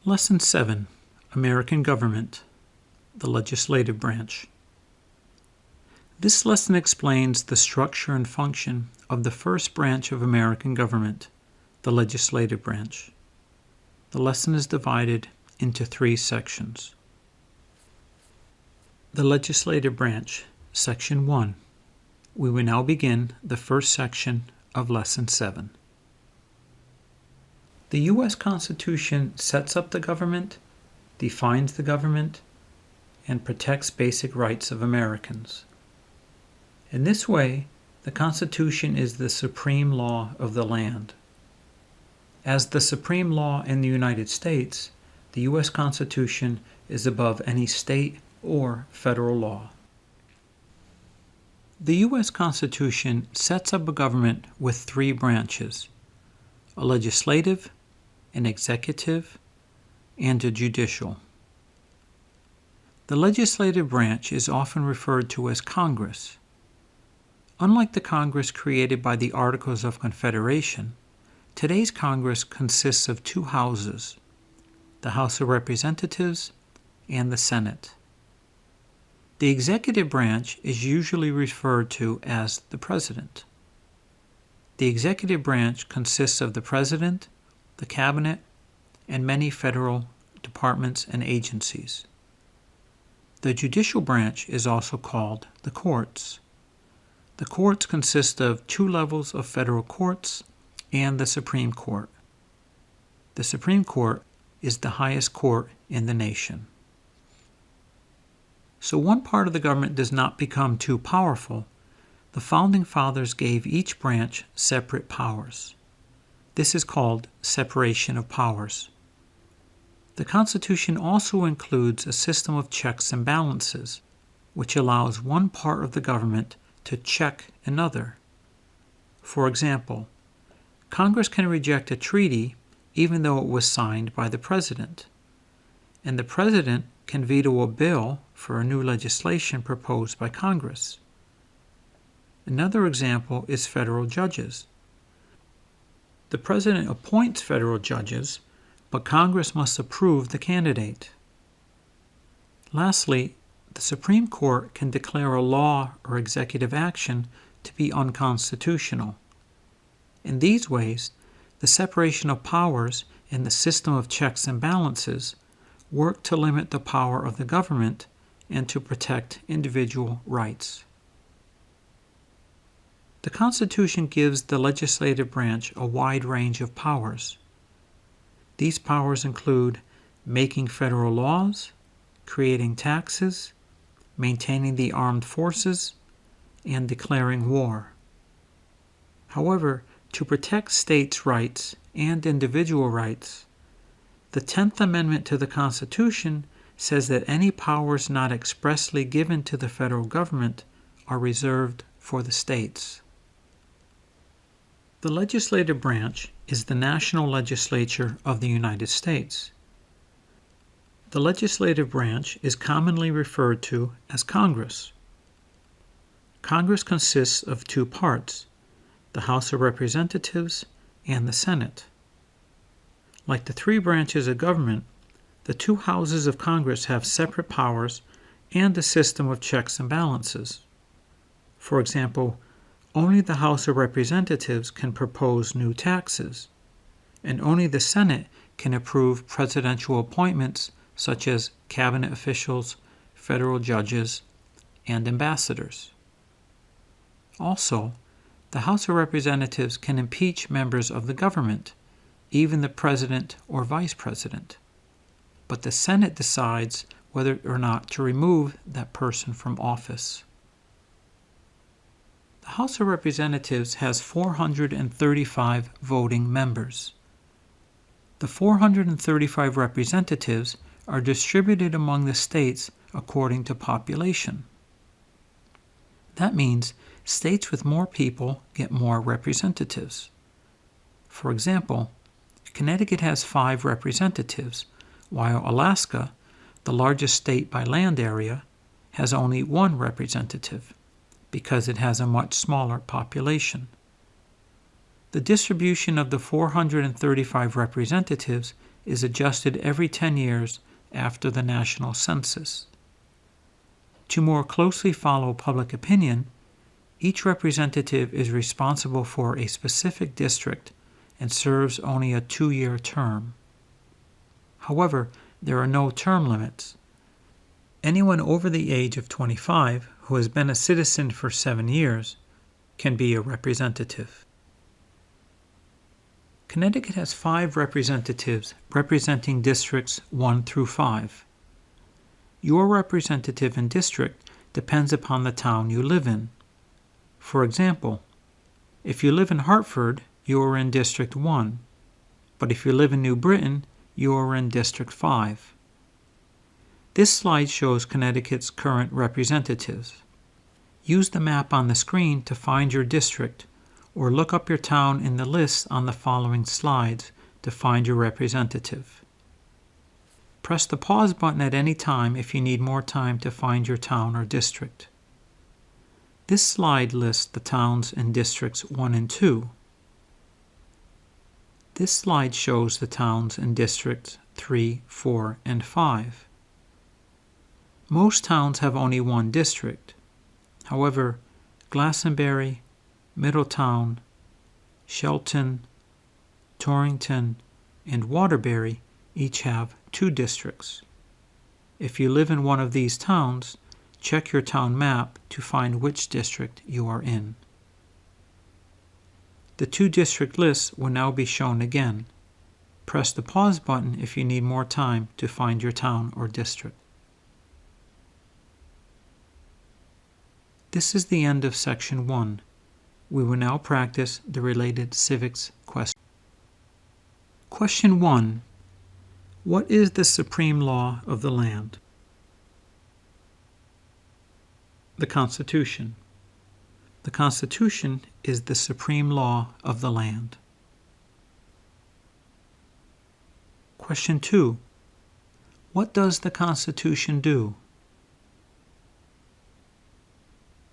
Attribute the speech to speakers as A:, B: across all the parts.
A: Lesson 7. American Government, the Legislative Branch. This lesson explains the structure and function of the first branch of American government, the legislative branch. The lesson is divided into 3 sections. The Legislative Branch, Section 1. We will now begin the first section of Lesson 7. The U.S. Constitution sets up the government, defines the government, and protects basic rights of Americans. In this way, the Constitution is the supreme law of the land. As the supreme law in the United States, the U.S. Constitution is above any state or federal law. The U.S. Constitution sets up a government with 3 branches: a legislative, an executive, and a judicial. The legislative branch is often referred to as Congress. Unlike the Congress created by the Articles of Confederation, today's Congress consists of 2 houses, the House of Representatives and the Senate. The executive branch is usually referred to as the President. The executive branch consists of the President, the Cabinet, and many federal departments and agencies. The judicial branch is also called the courts. The courts consist of 2 levels of federal courts and the Supreme Court. The Supreme Court is the highest court in the nation. So one part of the government does not become too powerful. The Founding Fathers gave each branch separate powers. This is called separation of powers. The Constitution also includes a system of checks and balances, which allows one part of the government to check another. For example, Congress can reject a treaty even though it was signed by the President, and the President can veto a bill for a new legislation proposed by Congress. Another example is federal judges. The President appoints federal judges, but Congress must approve the candidate. Lastly, the Supreme Court can declare a law or executive action to be unconstitutional. In these ways, the separation of powers and the system of checks and balances work to limit the power of the government and to protect individual rights. The Constitution gives the legislative branch a wide range of powers. These powers include making federal laws, creating taxes, maintaining the armed forces, and declaring war. However, to protect states' rights and individual rights, the 10th Amendment to the Constitution says that any powers not expressly given to the federal government are reserved for the states. The legislative branch is the national legislature of the United States. The legislative branch is commonly referred to as Congress. Congress consists of 2 parts, the House of Representatives and the Senate. Like the 3 branches of government, the 2 houses of Congress have separate powers and a system of checks and balances. For example, only the House of Representatives can propose new taxes, and only the Senate can approve presidential appointments such as cabinet officials, federal judges, and ambassadors. Also, the House of Representatives can impeach members of the government, even the president or vice president, but the Senate decides whether or not to remove that person from office. The House of Representatives has 435 voting members. The 435 representatives are distributed among the states according to population. That means states with more people get more representatives. For example, Connecticut has 5 representatives, while Alaska, the largest state by land area, has only 1 representative, because it has a much smaller population. The distribution of the 435 representatives is adjusted every 10 years after the national census. To more closely follow public opinion, each representative is responsible for a specific district and serves only a 2-year term. However, there are no term limits. Anyone over the age of 25 who has been a citizen for 7 years can be a representative. Connecticut has 5 representatives representing districts 1 through 5. Your representative in district depends upon the town you live in. For example, if you live in Hartford, you are in District 1, but if you live in New Britain, you are in District 5. This slide shows Connecticut's current representatives. Use the map on the screen to find your district, or look up your town in the list on the following slides to find your representative. Press the pause button at any time if you need more time to find your town or district. This slide lists the towns in Districts 1 and 2. This slide shows the towns in Districts 3, 4, and 5. Most towns have only one district. However, Glastonbury, Middletown, Shelton, Torrington, and Waterbury each have 2 districts. If you live in one of these towns, check your town map to find which district you are in. The 2 district lists will now be shown again. Press the pause button if you need more time to find your town or district. This is the end of Section 1. We will now practice the related civics question. Question 1. What is the supreme law of the land? The Constitution. The Constitution is the supreme law of the land. Question 2. What does the Constitution do?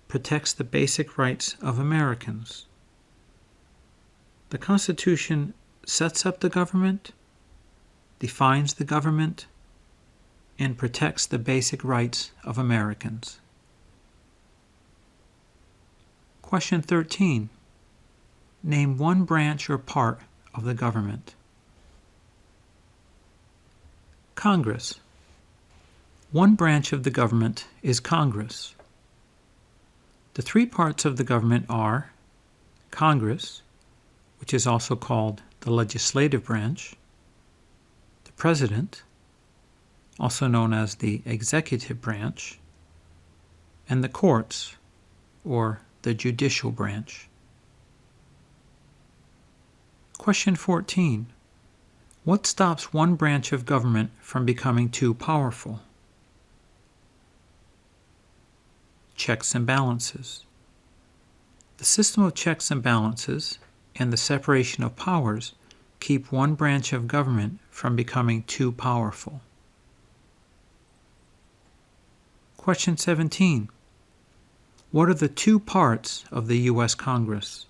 A: Protects the basic rights of Americans. The Constitution sets up the government, defines the government, and protects the basic rights of Americans. Question 13. Name one branch or part of the government. Congress. One branch of the government is Congress. The 3 parts of the government are Congress, which is also called the legislative branch, the President, also known as the executive branch, and the courts, or the judicial branch. Question 14. What stops one branch of government from becoming too powerful? Checks and balances. The system of checks and balances and the separation of powers keep one branch of government from becoming too powerful. Question 17. What are the 2 parts of the U.S. Congress?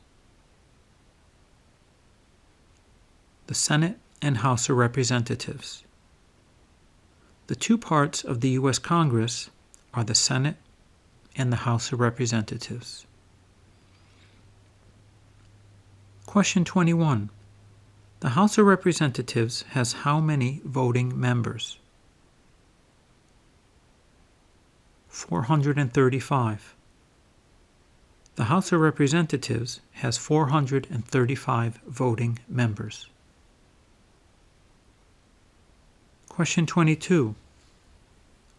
A: The Senate and House of Representatives. The 2 parts of the U.S. Congress are the Senate and the House of Representatives. Question 21. The House of Representatives has how many voting members? 435. The House of Representatives has 435 voting members. Question 22.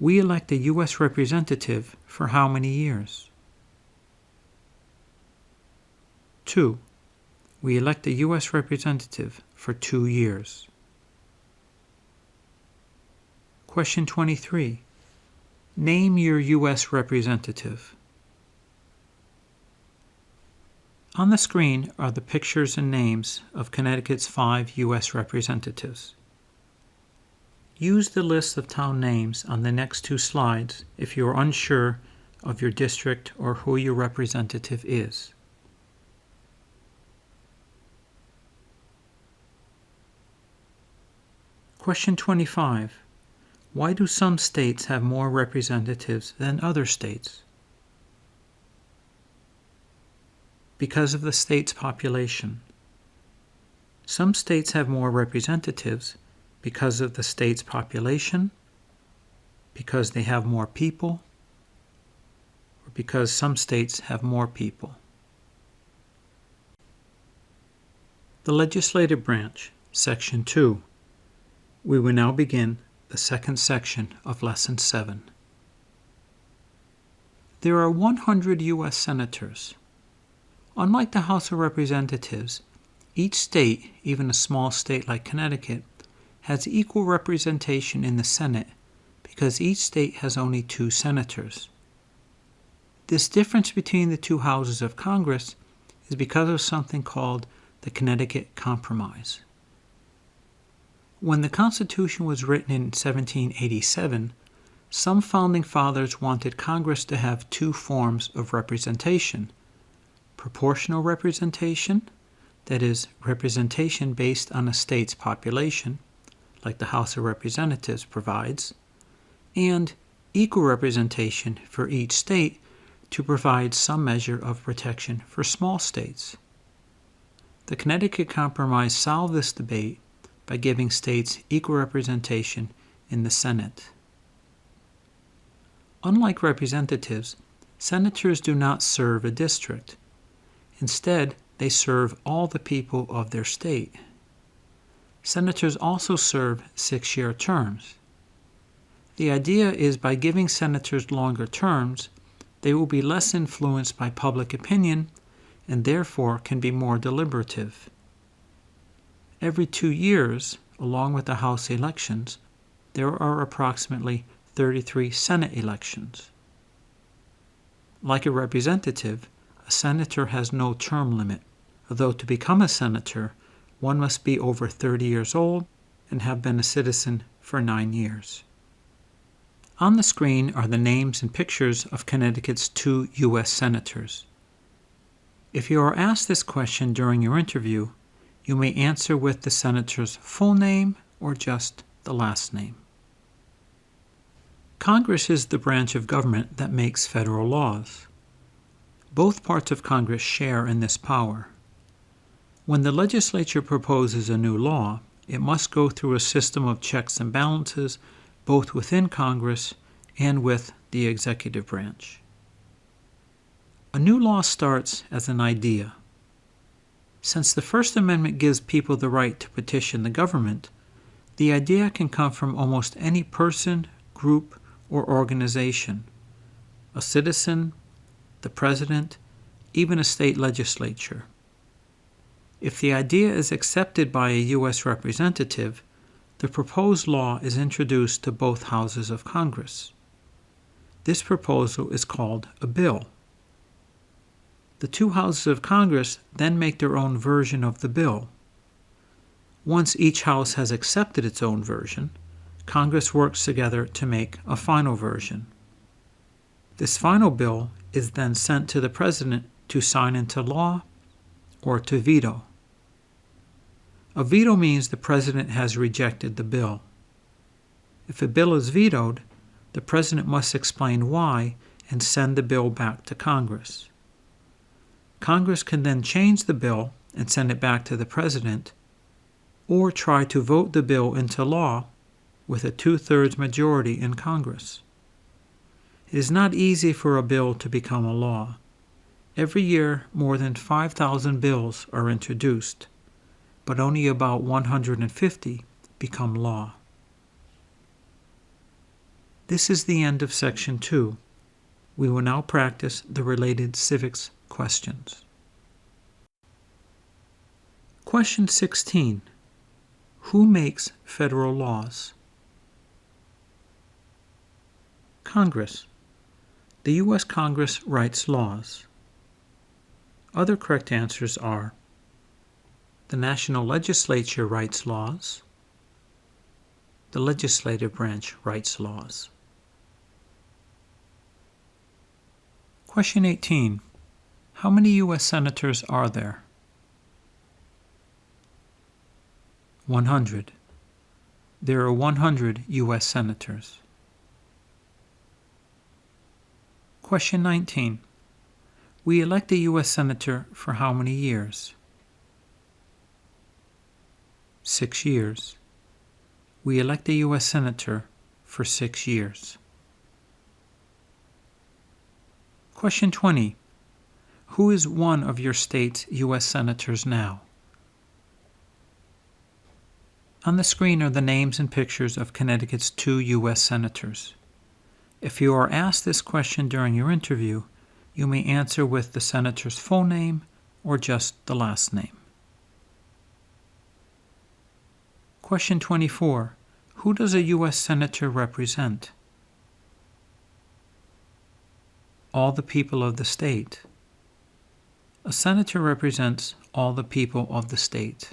A: We elect a U.S. representative for how many years? 2. We elect a U.S. representative for 2 years. Question 23. Name your U.S. representative. On the screen are the pictures and names of Connecticut's 5 U.S. representatives. Use the list of town names on the next 2 slides if you are unsure of your district or who your representative is. Question 25. Why do some states have more representatives than other states? Because of the state's population. Some states have more representatives because of the state's population, because they have more people, or because some states have more people. The Legislative Branch, Section 2. We will now begin the second section of Lesson 7. There are 100 U.S. Senators. Unlike the House of Representatives, each state, even a small state like Connecticut, has equal representation in the Senate because each state has only 2 senators. This difference between the 2 houses of Congress is because of something called the Connecticut Compromise. When the Constitution was written in 1787, some founding fathers wanted Congress to have 2 forms of representation: proportional representation, that is, representation based on a state's population, like the House of Representatives provides, and equal representation for each state to provide some measure of protection for small states. The Connecticut Compromise solved this debate by giving states equal representation in the Senate. Unlike representatives, senators do not serve a district. Instead, they serve all the people of their state. Senators also serve 6-year terms. The idea is by giving senators longer terms, they will be less influenced by public opinion and therefore can be more deliberative. Every 2 years, along with the House elections, there are approximately 33 Senate elections. Like a representative, a senator has no term limit, although to become a senator, one must be over 30 years old and have been a citizen for 9 years. On the screen are the names and pictures of Connecticut's 2 U.S. senators. If you are asked this question during your interview, you may answer with the senator's full name or just the last name. Congress is the branch of government that makes federal laws. Both parts of Congress share in this power. When the legislature proposes a new law, it must go through a system of checks and balances both within Congress and with the executive branch. A new law starts as an idea. Since the First Amendment gives people the right to petition the government, the idea can come from almost any person, group, or organization: a citizen, the president, even a state legislature. If the idea is accepted by a U.S. representative, the proposed law is introduced to both houses of Congress. This proposal is called a bill. The 2 houses of Congress then make their own version of the bill. Once each house has accepted its own version, Congress works together to make a final version. This final bill is then sent to the president to sign into law or to veto. A veto means the president has rejected the bill. If a bill is vetoed, the president must explain why and send the bill back to Congress. Congress can then change the bill and send it back to the president, or try to vote the bill into law with a 2/3 majority in Congress. It is not easy for a bill to become a law. Every year, more than 5,000 bills are introduced, but only about 150 become law. This is the end of Section 2. We will now practice the related civics questions. Question 16. Who makes federal laws? Congress. The U.S. Congress writes laws. Other correct answers are: the National Legislature writes laws. The Legislative Branch writes laws. Question 18. How many U.S. Senators are there? 100. there are 100 U.S. Senators. Question 19. We elect a U.S. Senator for how many years? 6 years. We elect a U.S. Senator for 6 years. Question 20. Who is one of your state's U.S. Senators now? On the screen are the names and pictures of Connecticut's 2 U.S. Senators. If you are asked this question during your interview, you may answer with the senator's full name or just the last name. Question 24. Who does a U.S. Senator represent? All the people of the state. A senator represents all the people of the state.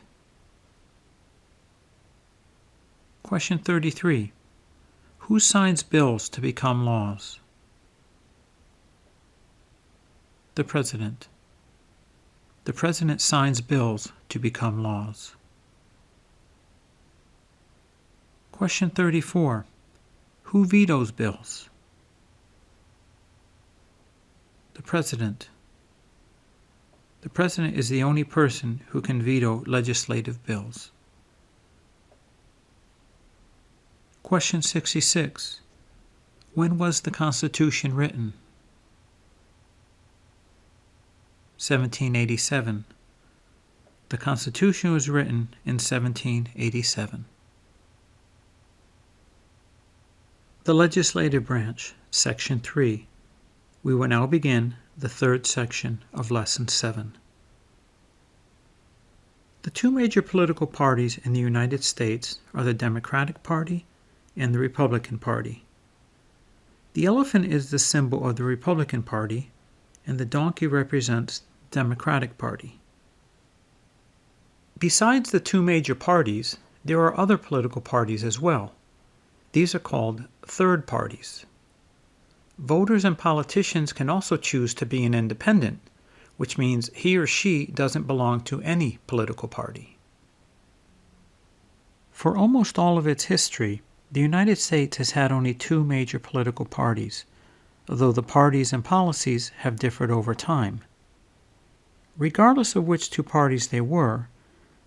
A: Question 33. Who signs bills to become laws? The President. The President signs bills to become laws. Question 34. Who vetoes bills? The President. The President is the only person who can veto legislative bills. Question 66. When was the Constitution written? 1787. The Constitution was written in 1787. The Legislative Branch, Section 3. We will now begin the third section of Lesson 7. The 2 major political parties in the United States are the Democratic Party and the Republican Party. The elephant is the symbol of the Republican Party, and the donkey represents the Democratic Party. Besides the 2 major parties, there are other political parties as well. These are called third parties. Voters and politicians can also choose to be an independent, which means he or she doesn't belong to any political party. For almost all of its history, the United States has had only 2 major political parties, although the parties and policies have differed over time. Regardless of which 2 parties they were,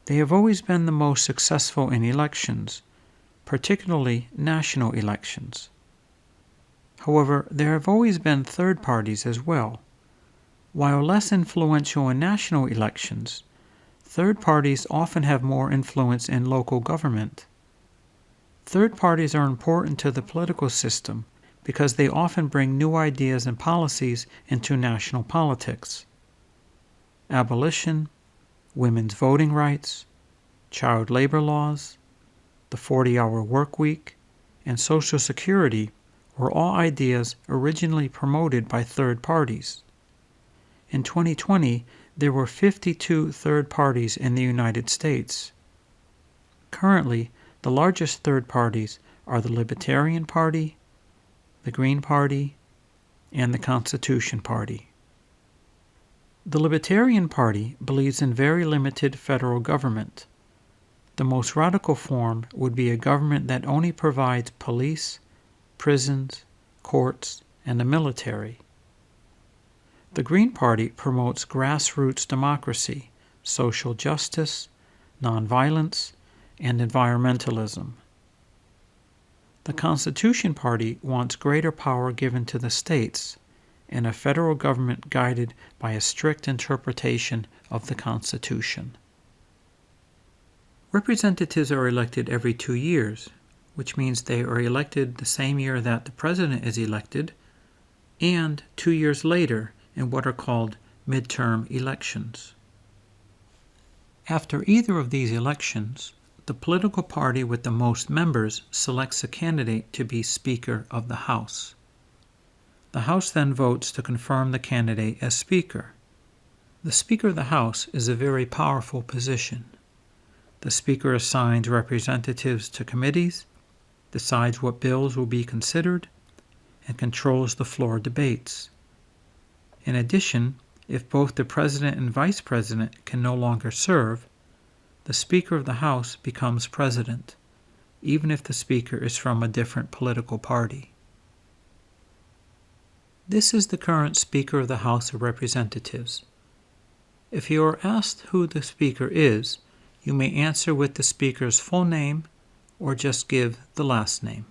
A: they have always been the most successful in elections, particularly national elections. However, there have always been third parties as well. While less influential in national elections, third parties often have more influence in local government. Third parties are important to the political system because they often bring new ideas and policies into national politics. Abolition, women's voting rights, child labor laws, the 40-hour work week, and Social Security were all ideas originally promoted by third parties. In 2020, there were 52 third parties in the United States. Currently, the largest third parties are the Libertarian Party, the Green Party, and the Constitution Party. The Libertarian Party believes in very limited federal government. The most radical form would be a government that only provides police, prisons, courts, and the military. The Green Party promotes grassroots democracy, social justice, nonviolence, and environmentalism. The Constitution Party wants greater power given to the states and a federal government guided by a strict interpretation of the Constitution. Representatives are elected every 2 years, which means they are elected the same year that the president is elected, and 2 years later in what are called midterm elections. After either of these elections, the political party with the most members selects a candidate to be Speaker of the House. The House then votes to confirm the candidate as Speaker. The Speaker of the House is a very powerful position. The Speaker assigns representatives to committees, decides what bills will be considered, and controls the floor debates. In addition, if both the President and Vice President can no longer serve, the Speaker of the House becomes President, even if the speaker is from a different political party. This is the current Speaker of the House of Representatives. If you are asked who the speaker is, you may answer with the speaker's full name or just give the last name.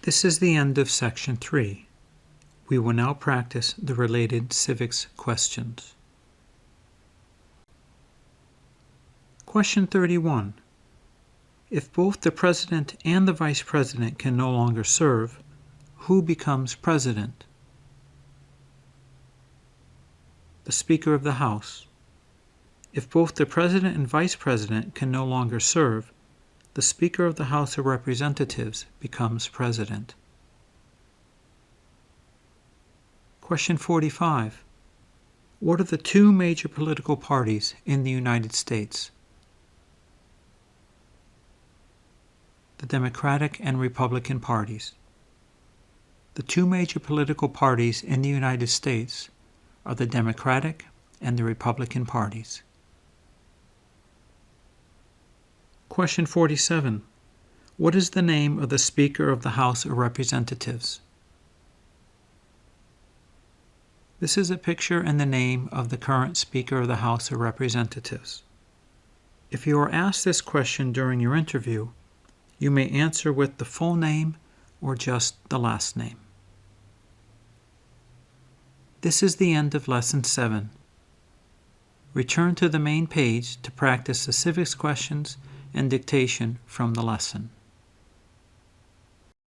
A: This is the end of Section 3. We will now practice the related civics questions. Question 31. If both the President and the Vice President can no longer serve, who becomes President? The Speaker of the House. If both the President and Vice President can no longer serve, the Speaker of the House of Representatives becomes President. Question 45. What are the two major political parties in the United States? The Democratic and Republican parties. The two major political parties in the United States are the Democratic and the Republican parties. Question 47. What is the name of the Speaker of the House of Representatives? This is a picture and the name of the current Speaker of the House of Representatives. If you are asked this question during your interview, you may answer with the full name or just the last name. This is the end of Lesson 7. Return to the main page to practice the civics questions and dictation from the lesson.